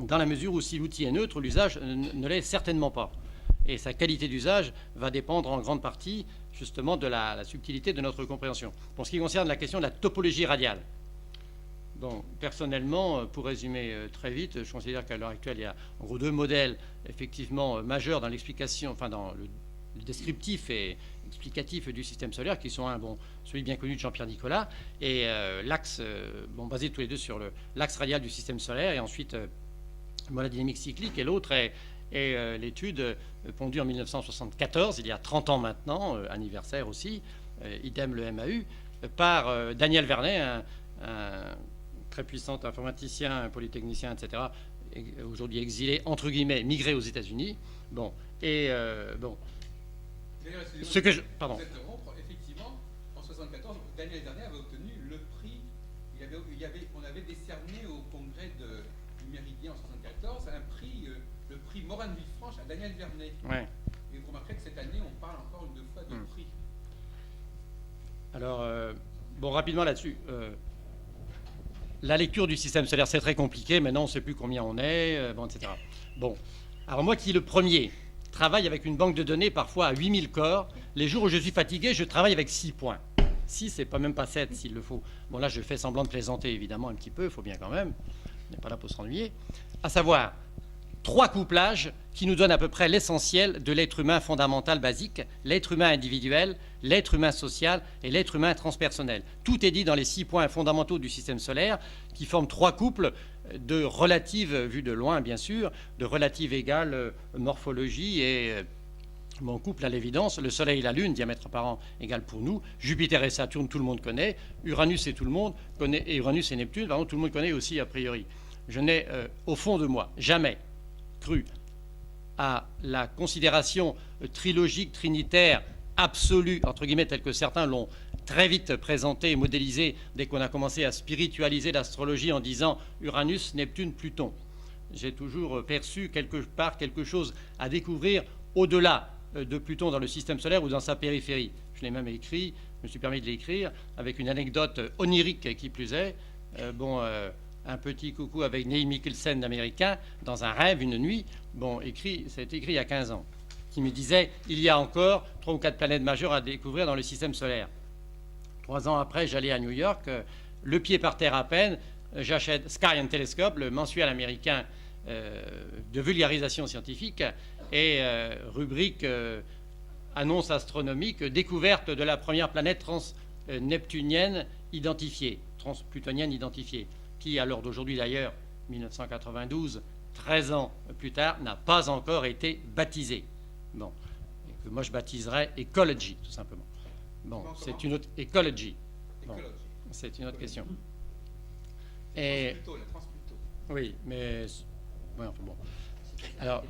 dans la mesure où si l'outil est neutre, l'usage ne l'est certainement pas. Et sa qualité d'usage va dépendre en grande partie justement de la subtilité de notre compréhension. Pour ce qui concerne la question de la topologie radiale, bon, personnellement, pour résumer très vite, je considère qu'à l'heure actuelle, il y a en gros deux modèles effectivement majeurs dans l'explication, enfin dans le descriptif et explicatif du système solaire, qui sont celui bien connu de Jean-Pierre Nicolas, et l'axe, basé tous les deux sur l'axe radial du système solaire, et ensuite la dynamique cyclique, et l'autre est l'étude pondue en 1974, il y a 30 ans maintenant, anniversaire aussi, idem le MAU, par Daniel Vernet, un très puissant informaticien, polytechnicien, etc., aujourd'hui exilé, entre guillemets, migré aux États-Unis. Bon, et bon. Ce que je. Pardon. Effectivement, en 1974, Daniel Vernet avait obtenu le prix. On avait décerné au congrès du Méridien en 1974 un prix, le prix Morane-Villefranche à Daniel Vernet. Ouais. Et vous remarquerez que cette année, on parle encore une deux fois de prix. Alors, rapidement là-dessus. La lecture du système solaire, c'est très compliqué. Maintenant, on ne sait plus combien on est, etc. Bon. Alors, moi qui le premier travaille avec une banque de données parfois à 8000 corps, les jours où je suis fatigué, je travaille avec 6 points. 6, c'est pas même pas 7 s'il le faut. Bon, là, je fais semblant de plaisanter, évidemment, un petit peu, il faut bien quand même. On n'est pas là pour s'ennuyer. À savoir, 3 couplages qui nous donnent à peu près l'essentiel de l'être humain fondamental basique, l'être humain individuel, l'être humain social et l'être humain transpersonnel. Tout est dit dans les 6 points fondamentaux du système solaire qui forment 3 couples de relative, vu de loin bien sûr, de relative égale morphologie et mon couple à l'évidence, le Soleil et la Lune, diamètre apparent égal pour nous, Jupiter et Saturne, tout le monde connaît, Uranus et tout le monde connaît, et Uranus et Neptune, pardon, tout le monde connaît aussi a priori. Je n'ai au fond de moi jamais cru à la considération trilogique, trinitaire, absolue, entre guillemets, telle que certains l'ont très vite présenté et modélisé dès qu'on a commencé à spiritualiser l'astrologie en disant Uranus, Neptune, Pluton. J'ai toujours perçu quelque part quelque chose à découvrir au-delà de Pluton dans le système solaire ou dans sa périphérie. Je l'ai même écrit, je me suis permis de l'écrire, avec une anecdote onirique qui plus est. Un petit coucou avec Neil Mikkelsen d'Américain, dans un rêve, une nuit, ça a été écrit il y a 15 ans, qui me disait il y a encore 3 ou 4 planètes majeures à découvrir dans le système solaire. 3 ans après, j'allais à New York, le pied par terre à peine, j'achète Sky and Telescope, le mensuel américain de vulgarisation scientifique, et rubrique annonce astronomique, découverte de la première planète trans-neptunienne identifiée, trans-plutonienne identifiée, qui, à l'heure d'aujourd'hui d'ailleurs, 1992, 13 ans plus tard, n'a pas encore été baptisée. Bon, et que moi je baptiserais Ecology, tout simplement. Bon, c'est une autre Ecology. Bon, c'est une autre question. Et oui, mais ouais, enfin bon. Alors,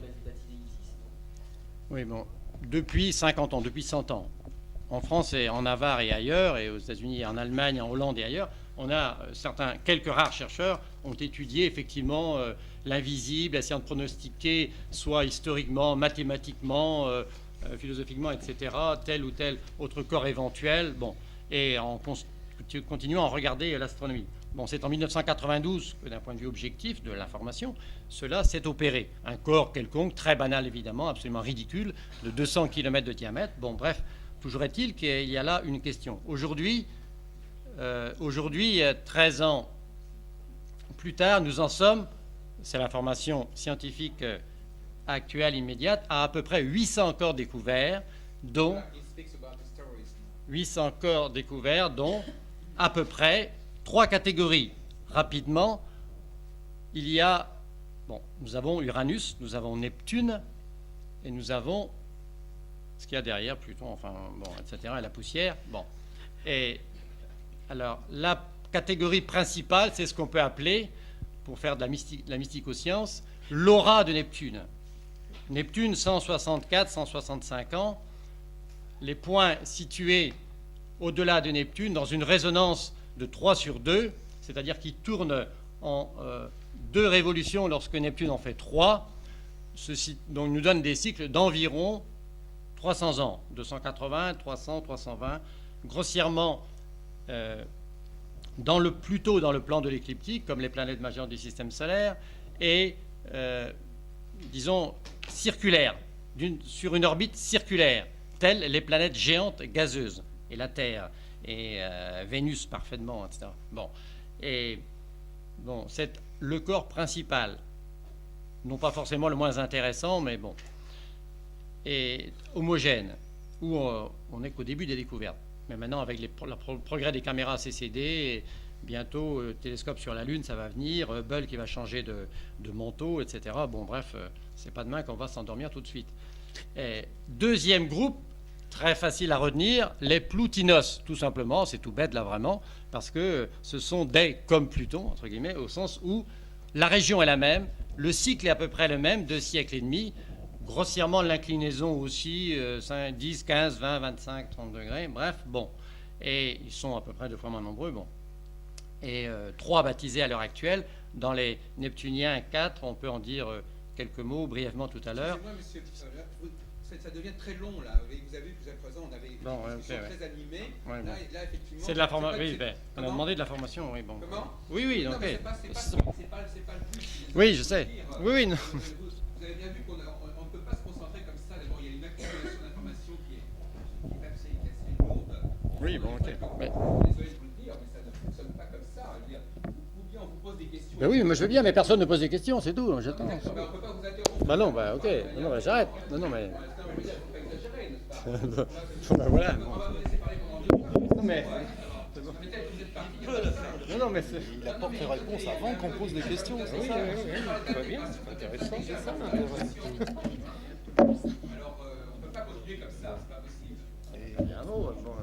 oui, bon, depuis 50 ans, depuis 100 ans, en France et en Navarre et ailleurs, et aux États-Unis, en Allemagne, en Hollande et ailleurs, on a quelques rares chercheurs ont étudié effectivement l'invisible, essayant de pronostiquer, soit historiquement, mathématiquement, philosophiquement, etc., tel ou tel autre corps éventuel, et en continuant à regarder l'astronomie. Bon, c'est en 1992 que, d'un point de vue objectif de l'information, cela s'est opéré. Un corps quelconque, très banal évidemment, absolument ridicule, de 200 km de diamètre. Bon, bref, toujours est-il qu'il y a là une question. Aujourd'hui, 13 ans plus tard, nous en sommes, c'est l'information scientifique actuelle, immédiate, à peu près 800 corps découverts, dont 800 corps découverts, dont à peu près 3 catégories. Rapidement, il y a, nous avons Uranus, nous avons Neptune, et nous avons ce qu'il y a derrière, Pluton, etc., et la poussière. Et alors, la catégorie principale, c'est ce qu'on peut appeler, pour faire de la mysticoscience, l'aura de Neptune. Neptune, 164, 165 ans, les points situés au-delà de Neptune, dans une résonance de 3 sur 2, c'est-à-dire qui tourne en 2 révolutions lorsque Neptune en fait 3, ceci donc nous donne des cycles d'environ 300 ans, 280, 300, 320, grossièrement plutôt dans le plan de l'écliptique, comme les planètes majeures du système solaire, et disons, circulaire, sur une orbite circulaire, telles les planètes géantes gazeuses, et la Terre, et Vénus parfaitement, etc. Bon, et bon, c'est le corps principal, non pas forcément le moins intéressant, mais bon, et homogène, où on n'est qu'au début des découvertes. Mais maintenant, avec le progrès des caméras CCD, bientôt, télescope sur la Lune, ça va venir, Hubble qui va changer de manteau, etc. Bon, bref, c'est pas demain qu'on va s'endormir tout de suite. Et deuxième groupe, très facile à retenir, les Ploutinos, tout simplement, c'est tout bête là vraiment, parce que ce sont des comme Pluton, entre guillemets, au sens où la région est la même, le cycle est à peu près le même, 2 siècles et demi, grossièrement l'inclinaison aussi, 10, 15, 20, 25, 30 degrés, bref, bon. Et ils sont à peu près 2 fois moins nombreux, bon. Et 3 baptisés à l'heure actuelle. Dans les Neptuniens, 4, on peut en dire quelques mots brièvement tout à l'heure. Excusez-moi, monsieur, ça devient très long, là. Vous avez vu que jusqu'à présent, on avait une discussion très animée. Ouais, là, effectivement... C'est de la formation. Oui, ben, on a demandé de la formation, oui, bon. Comment? Oui, non, ok. C'est pas le but. Oui, je sais. Oui, non. Vous avez bien vu qu'on ne peut pas se concentrer comme ça. D'abord, il y a une accumulation d'informations qui est assez lourde. Oui, bon, ok. Mais... Désolé de vous le dire, mais ça ne fonctionne pas comme ça. Je veux dire, ou bien on vous pose des questions... Ben oui, moi je veux bien, mais personne ne pose des questions, c'est tout, j'attends. On ne peut pas vous interrompre. Bah non, bah ok, non, bah, j'arrête. Non, mais... Je veux dire, il ne faut pas exagérer, n'est-ce pas? Ben voilà. On va vous laisser parler pendant 2 mois. Non, mais... Peut-être que vous êtes parti. Non, mais c'est... Il apporte les réponses avant qu'on pose des questions, c'est ça? Tout va bien, c'est intéressant. C'est ça l'intérêt. Alors, on ne peut pas continuer comme ça, c'est pas possible. Bravo, bon,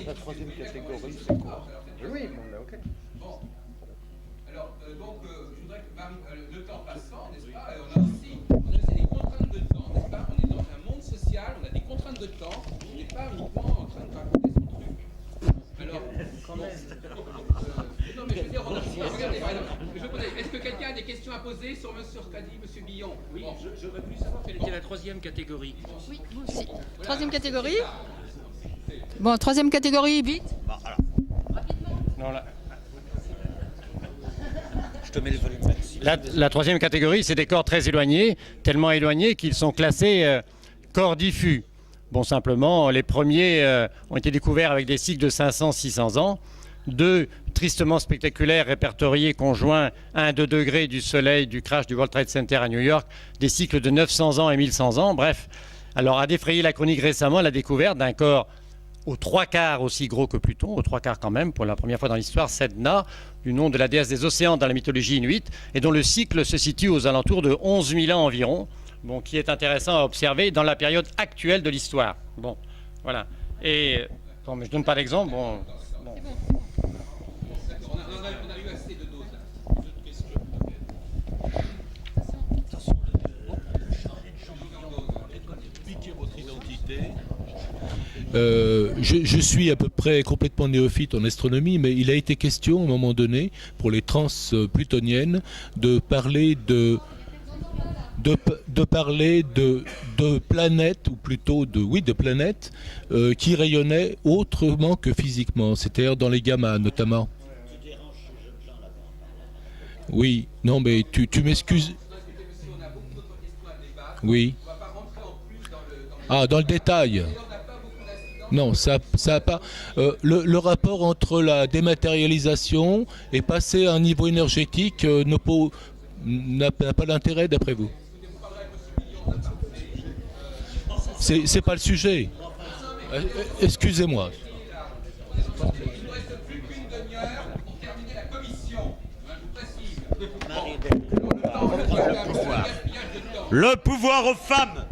La troisième catégorie, c'est quoi? oui, bon, bah, ok. Bon. Alors, donc, je voudrais que Marie, le temps passant, n'est-ce pas, on a aussi des contraintes de temps, n'est-ce pas? On est dans un monde social, on a des contraintes de temps, on n'est pas uniquement en train de raconter son truc. Alors, quand même. Non, mais je veux dire, regardez, par exemple, est-ce que quelqu'un a des questions à poser sur ce qu'a dit M. Billon? Oui, j'aurais voulu savoir quelle était la troisième catégorie. Oui, moi aussi. Troisième catégorie. Bon, troisième catégorie, vite. Non, là... Je te mets le volume maxi. La troisième catégorie, c'est des corps très éloignés, tellement éloignés qu'ils sont classés corps diffus. Bon, simplement, les premiers ont été découverts avec des cycles de 500-600 ans. 2 tristement spectaculaires répertoriés conjoints 1-2 degrés du soleil du crash du World Trade Center à New York, des cycles de 900 ans et 1100 ans. Bref, alors a défrayé la chronique récemment la découverte d'un corps aux 3/4 aussi gros que Pluton, aux 3/4 quand même, pour la première fois dans l'histoire, Sedna, du nom de la déesse des océans dans la mythologie inuite, et dont le cycle se situe aux alentours de 11 000 ans environ, bon, qui est intéressant à observer dans la période actuelle de l'histoire. Bon, voilà. Et, bon, mais je donne pas d'exemple, bon. On a eu assez de doses, là. Piquez votre identité. Je suis à peu près complètement néophyte en astronomie, mais il a été question à un moment donné, pour les trans-plutoniennes, de parler de planètes, ou plutôt de planètes qui rayonnaient autrement que physiquement, c'est-à-dire dans les gammas notamment. Oui, non mais tu m'excuses. Oui. Ah, dans le détail. Non, ça a pas. Le rapport entre la dématérialisation et passer à un niveau énergétique n'a pas d'intérêt d'après vous. C'est pas le sujet. Excusez-moi. Il ne reste plus qu'une demi-heure pour terminer la commission. Je vous précise. Le pouvoir aux femmes.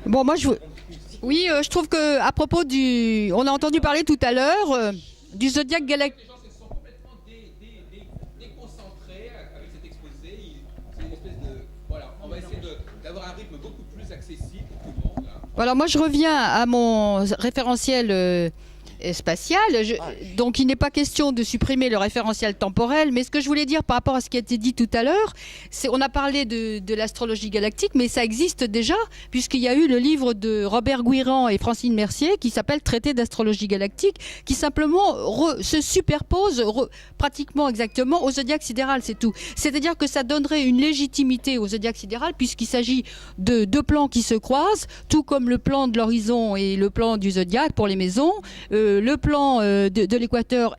Bon, moi, oui, je trouve que à propos on a entendu parler tout à l'heure du zodiaque galactique. Les gens se sont complètement déconcentrés avec cet exposé. C'est une espèce de... Voilà, on va essayer d'avoir un rythme beaucoup plus accessible pour tout le monde. Là. Alors moi, je reviens à mon référentiel spatiale. Donc il n'est pas question de supprimer le référentiel temporel, mais ce que je voulais dire par rapport à ce qui a été dit tout à l'heure, c'est on a parlé de l'astrologie galactique, mais ça existe déjà, puisqu'il y a eu le livre de Robert Guirand et Francine Mercier qui s'appelle Traité d'astrologie galactique, qui simplement se superpose pratiquement exactement au zodiaque sidéral, c'est tout. C'est-à-dire que ça donnerait une légitimité au zodiaque sidéral, puisqu'il s'agit de deux plans qui se croisent, tout comme le plan de l'horizon et le plan du zodiaque pour les maisons, le plan de l'équateur